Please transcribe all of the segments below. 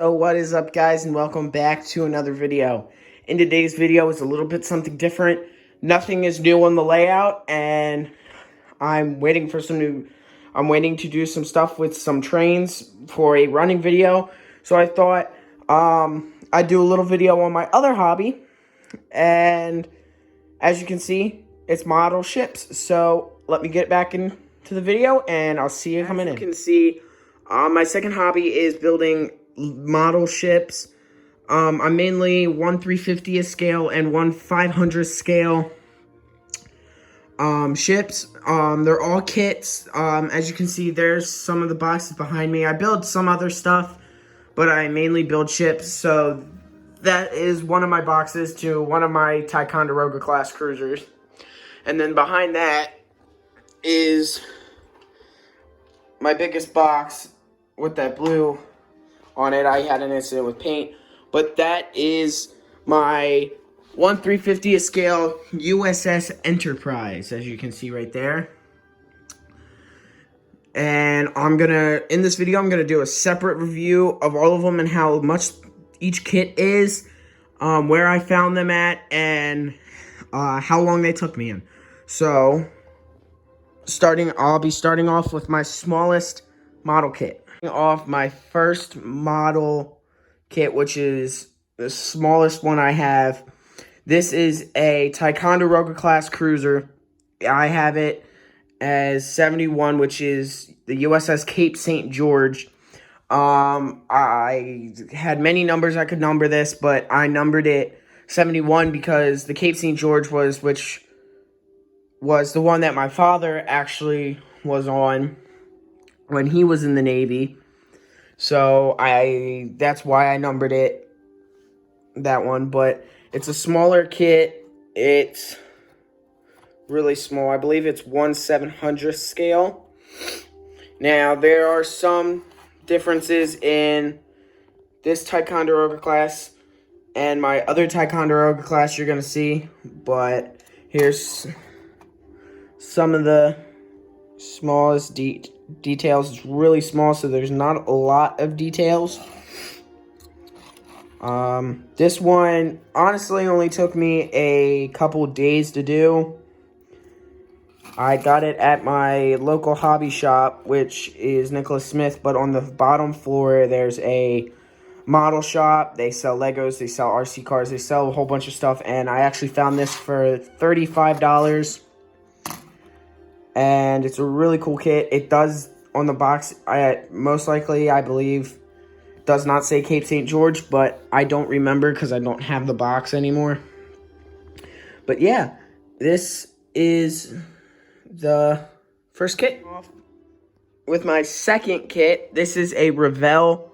So what is up, guys, and welcome back to another video. In today's video is a little bit something different. Nothing is new on the layout, and I'm waiting to do some stuff with some trains for a running video. So I thought I'd do a little video on my other hobby, and as you can see, it's model ships. So let me get back into the video, and I'll see you coming in. As you can see, my second hobby is building model ships. I'm mainly 1/350th scale and 1/500th scale ships. They're all kits. As you can see, there's some of the boxes behind me. I build some other stuff, but I mainly build ships. So that is one of my boxes to one of my Ticonderoga class cruisers. And then behind that is my biggest box with that blue on it. I had an incident with paint, but that is my 1/350th scale USS Enterprise, as you can see right there. And in this video, I'm gonna do a separate review of all of them and how much each kit is, where I found them at, and how long they took me in. So, I'll be starting off with my smallest model kit. Off my first model kit, which is the smallest one I have. This is a Ticonderoga class cruiser. I have it as 71, which is the USS Cape St. George. I had many numbers I could number this, but I numbered it 71 because the Cape St. George which was the one that my father actually was on when he was in the Navy. So that's why I numbered it that one. But it's a smaller kit. It's really small. I believe it's 1/700th scale. Now, there are some differences in this Ticonderoga class and my other Ticonderoga class you're going to see. But here's some of the smallest details. It's really small, so there's not a lot of details. This one honestly only took me a couple days to do. I got it at my local hobby shop, which is Nicholas Smith, but on the bottom floor there's a model shop. They sell Legos, they sell RC cars, they sell a whole bunch of stuff, and I actually found this for $35. And it's a really cool kit. It does, on the box, most likely, I believe, does not say Cape St. George, but I don't remember because I don't have the box anymore. But yeah, this is the first kit. With my second kit, this is a Revell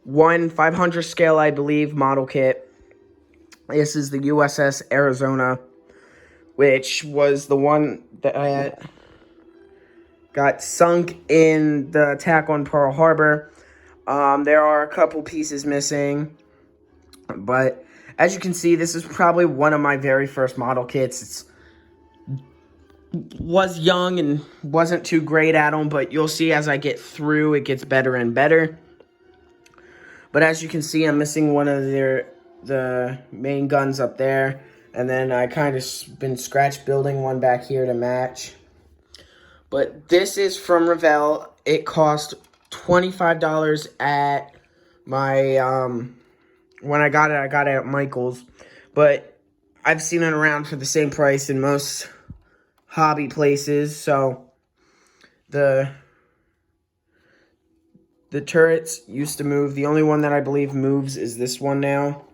1/500 scale, I believe, model kit. This is the USS Arizona, which was the one that I had got sunk in the attack on Pearl Harbor. There are a couple pieces missing, but as you can see, this is probably one of my very first model kits. Was young and wasn't too great at them, but you'll see as I get through, it gets better and better. But as you can see, I'm missing one of the main guns up there, and then I kind of been scratch building one back here to match. But this is from Revell. It cost $25 at my, when I got it at Michael's. But I've seen it around for the same price in most hobby places. So the turrets used to move. The only one that I believe moves is this one now.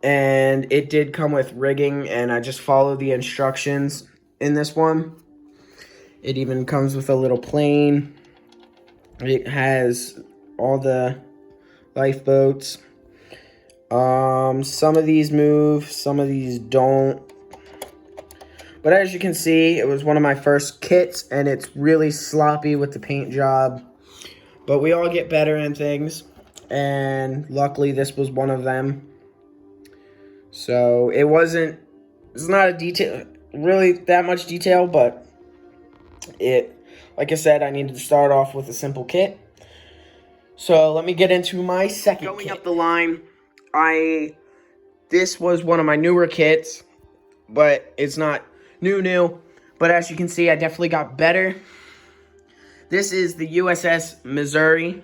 And it did come with rigging, and I just followed the instructions in this one. It even comes with a little plane. It has all the lifeboats. Some of these move, some of these don't. But as you can see, it was one of my first kits, and it's really sloppy with the paint job. But we all get better in things, and luckily this was one of them. So it's not a detail, really that much detail, but like I said, I needed to start off with a simple kit. So let me get into my second Going kit. up the line, This was one of my newer kits, but it's not new. But as you can see, I definitely got better. This is the USS Missouri,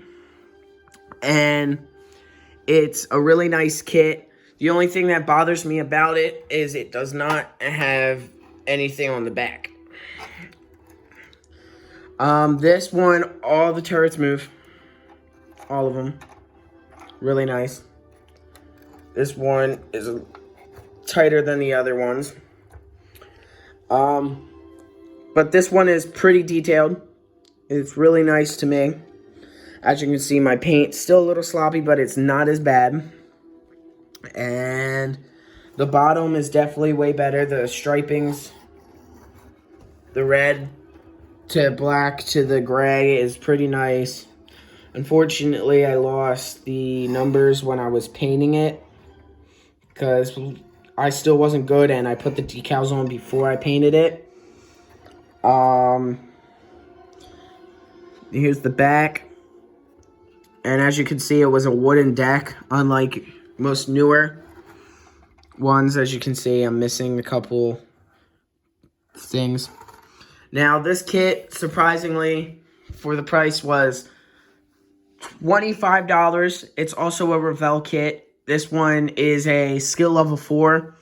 and it's a really nice kit. The only thing that bothers me about it is it does not have anything on the back. This one, all the turrets move. All of them. Really nice. This one is tighter than the other ones. But this one is pretty detailed. It's really nice to me. As you can see, my paint's still a little sloppy, but it's not as bad. And the bottom is definitely way better. The stripings, the red to black to the gray is pretty nice. Unfortunately, I lost the numbers when I was painting it because I still wasn't good and I put the decals on before I painted it. Here's the back. And as you can see, it was a wooden deck, unlike most newer ones. As you can see, I'm missing a couple things. Now, this kit, surprisingly, for the price was $25. It's also a Revell kit. This one is a skill level 4.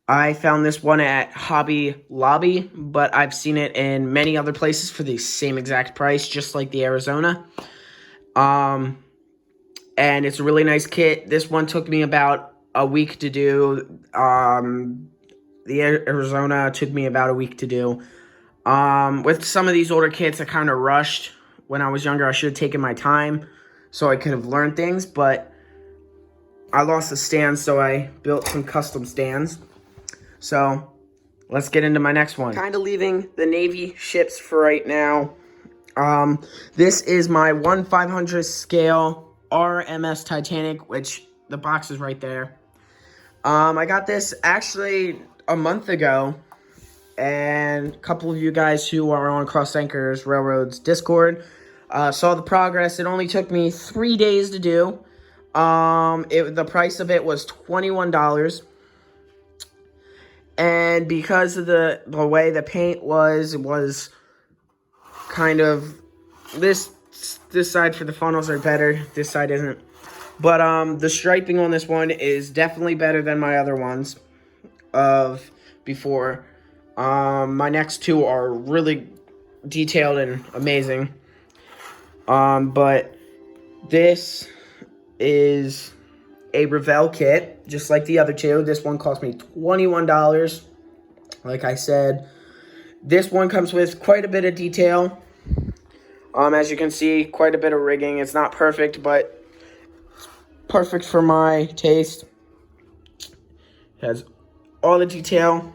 I found this one at Hobby Lobby, but I've seen it in many other places for the same exact price, just like the Arizona. And it's a really nice kit. This one took me about a week to do. The Arizona took me about a week to do. With some of these older kits, I kind of rushed. When I was younger, I should have taken my time so I could have learned things, but I lost the stands, so I built some custom stands. So let's get into my next one. Kind of leaving the Navy ships for right now. This is my 1/500th scale RMS Titanic, which the box is right there. I got this actually a month ago, and a couple of you guys who are on Cross Anchors Railroad's Discord saw the progress. It only took me 3 days to do. The price of it was $21. And because of the way the paint was, it was kind of this side for the funnels are better. This side isn't. But the striping on this one is definitely better than my other ones of before. My next two are really detailed and amazing. But this is a Revell kit, just like the other two. This one cost me $21. Like I said, this one comes with quite a bit of detail. As you can see, quite a bit of rigging. It's not perfect, but it's perfect for my taste. It has all the detail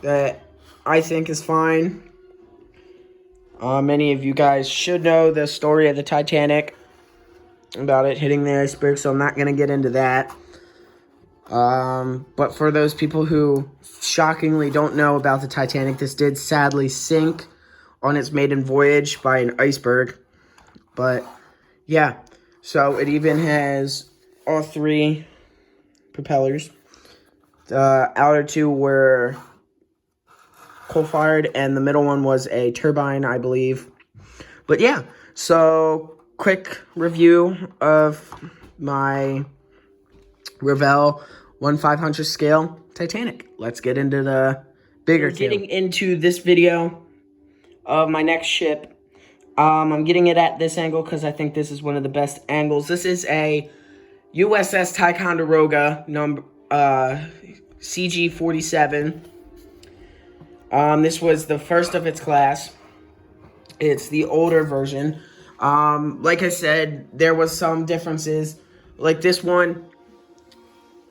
that I think is fine. Many of you guys should know the story of the Titanic, about it hitting the iceberg, so I'm not going to get into that. But for those people who shockingly don't know about the Titanic, this did sadly sink on its maiden voyage by an iceberg. But yeah, so it even has all 3 propellers. The outer 2 were coal-fired, and the middle one was a turbine, I believe. But yeah, so quick review of my Revell 1/500 scale Titanic. Let's get into the bigger two. Getting into this video of my next ship. I'm getting it at this angle because I think this is one of the best angles. This is a USS Ticonderoga number CG-47. This was the first of its class. It's the older version. Like I said, there was some differences. Like this one,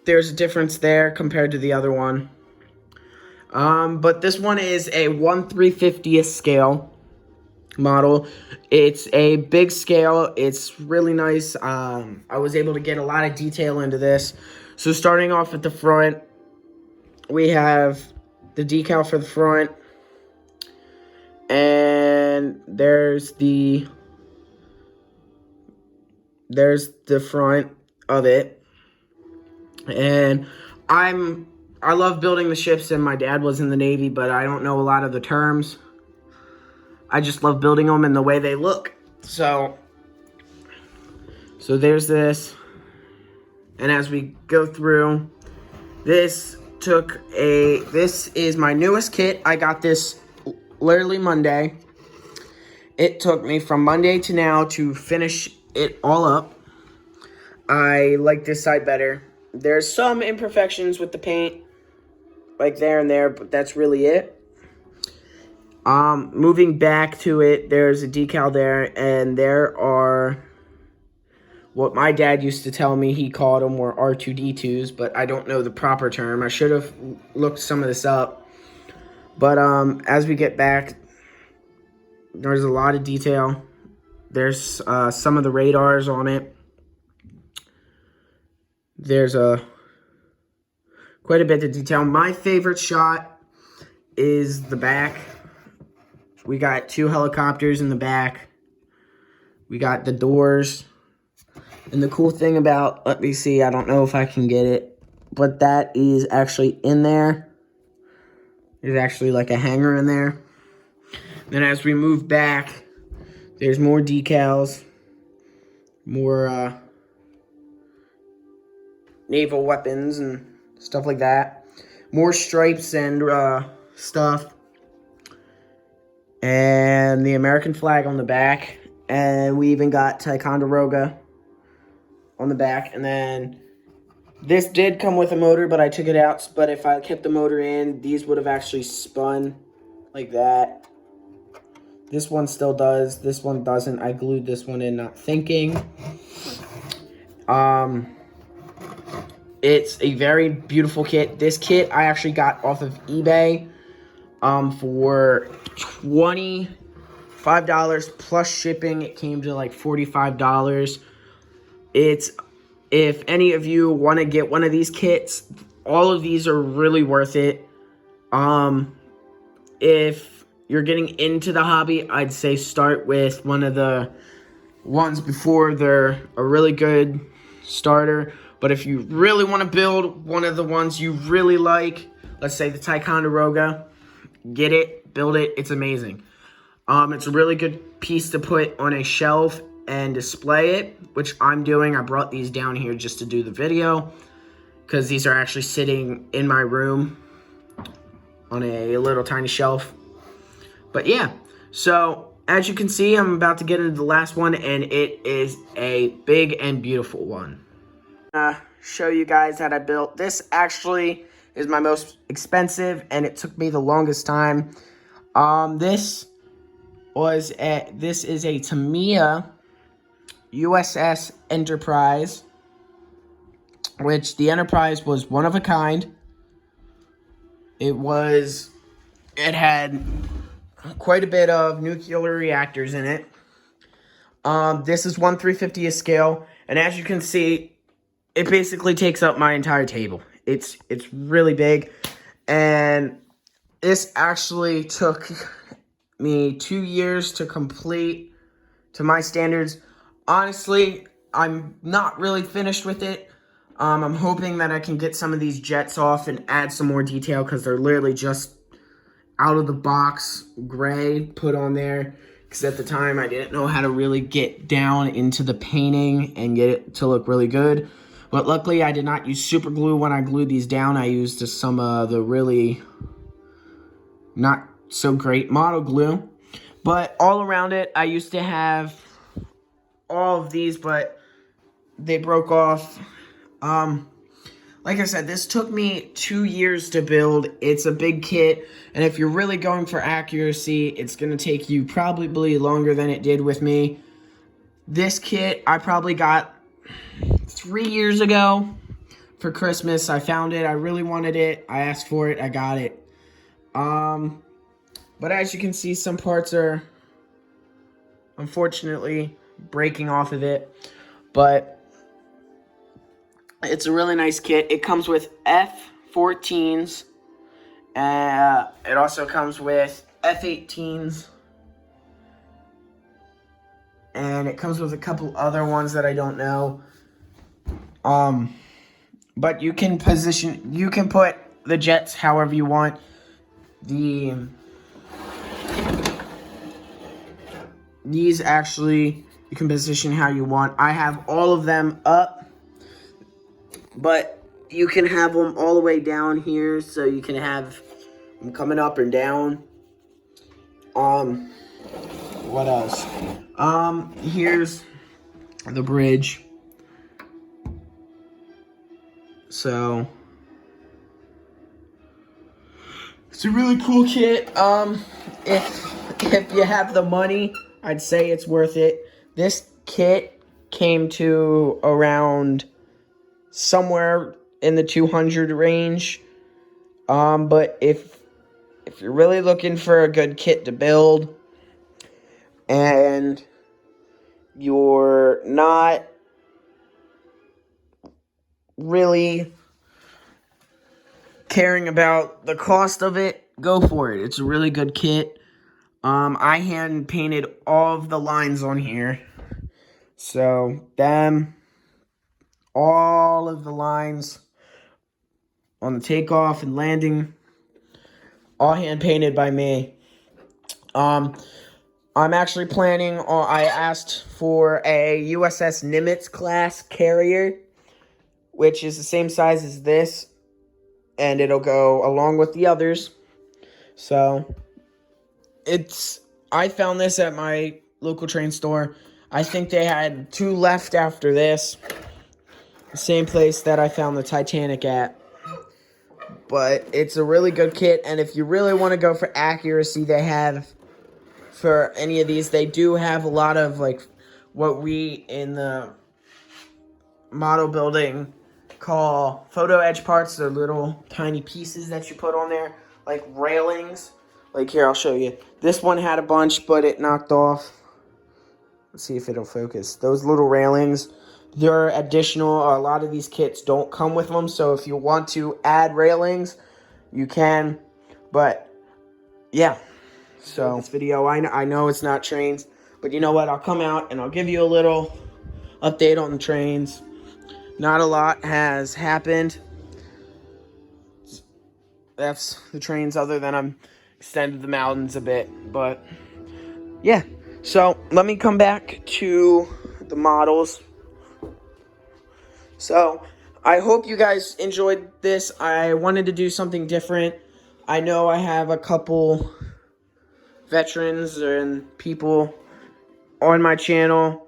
there's a difference there compared to the other one. But this one is a 1/350th scale model. It's a big scale. It's really nice. I was able to get a lot of detail into this. So starting off at the front, we have the decal for the front. And there's the there's the front of it. And I love building the ships, and my dad was in the Navy, but I don't know a lot of the terms. I just love building them and the way they look. So there's this. And as we go through, this is my newest kit. I got this literally Monday. It took me from Monday to now to finish it all up. I like this side better. There's some imperfections with the paint, like there and there, but that's really it. Moving back to it, there's a decal there, and there are what my dad used to tell me he called them were R2D2s, but I don't know the proper term. I should have looked some of this up. But as we get back, there's a lot of detail. There's some of the radars on it. There's quite a bit of detail. My favorite shot is the back. We got 2 helicopters in the back. We got the doors. And the cool thing about, let me see, I don't know if I can get it, but that is actually in there. There's actually like a hanger in there. Then as we move back, there's more decals, more naval weapons and stuff like that. More stripes and stuff. And the American flag on the back. And we even got Ticonderoga on the back. And then this did come with a motor, but I took it out. But if I kept the motor in, these would have actually spun like that. This one still does. This one doesn't. I glued this one in not thinking. It's a very beautiful kit. This kit I actually got off of eBay for $25 plus shipping. It came to like $45. If any of you want to get one of these kits, all of these are really worth it. If you're getting into the hobby, I'd say start with one of the ones before. They're a really good starter. But if you really want to build one of the ones you really like, let's say the Ticonderoga, get it, build it. It's amazing. It's a really good piece to put on a shelf and display it, which I'm doing. I brought these down here just to do the video because these are actually sitting in my room on a little tiny shelf. But yeah, so as you can see, I'm about to get into the last one, and it is a big and beautiful one. Show you guys that I built. This actually is my most expensive, and it took me the longest time. This is a Tamiya USS Enterprise, which the Enterprise was one of a kind. It had quite a bit of nuclear reactors in it. This is 1/350th scale, and as you can see, it basically takes up my entire table. It's really big, and this actually took me 2 years to complete to my standards. Honestly, I'm not really finished with it. I'm hoping that I can get some of these jets off and add some more detail because they're literally just out of the box gray put on there. Because at the time, I didn't know how to really get down into the painting and get it to look really good. But luckily, I did not use super glue when I glued these down. I used some of the really not so great model glue. But all around it, I used to have all of these, but they broke off. Like I said, this took me 2 years to build. It's a big kit, and if you're really going for accuracy, it's going to take you probably longer than it did with me. This kit, I probably got 3 years ago for Christmas. I found it. I really wanted it. I asked for it. I got it. But as you can see, some parts are unfortunately breaking off of it. But it's a really nice kit. It comes with F-14s. It also comes with F-18s. and it comes with a couple other ones that I don't know. But you can put the jets however you want. These actually, you can position how you want. I have all of them up, but you can have them all the way down here, so you can have them coming up and down. What else? Here's the bridge. So it's a really cool kit. If you have the money, I'd say it's worth it. This kit came to around somewhere in the 200 range. But if you're really looking for a good kit to build and you're not really caring about the cost of it, go for it. It's a really good kit. I hand painted all of the lines on here. So, all of the lines on the takeoff and landing, all hand painted by me. I'm actually planning on, I asked for a USS Nimitz class carrier, which is the same size as this, and it'll go along with the others. So, I found this at my local train store. I think they had 2 left after this. The same place that I found the Titanic at. But it's a really good kit, and if you really want to go for accuracy, they have, for any of these, they do have a lot of, like, what we in the model building call photo edge parts. They're little tiny pieces that you put on there, like railings. Like, here, I'll show you. This one had a bunch, but it knocked off. Let's see if it'll focus. Those little railings, they're additional. A lot of these kits don't come with them, so if you want to add railings, you can. But, yeah. So, this video, I know it's not trains, but you know what? I'll come out and I'll give you a little update on the trains. Not a lot has happened. That's the trains, other than I'm extended the mountains a bit. But, yeah. So, let me come back to the models. So, I hope you guys enjoyed this. I wanted to do something different. I know I have a couple veterans and people on my channel.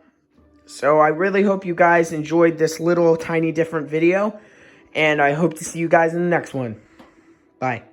So, I really hope you guys enjoyed this little tiny different video. And I hope to see you guys in the next one. Bye.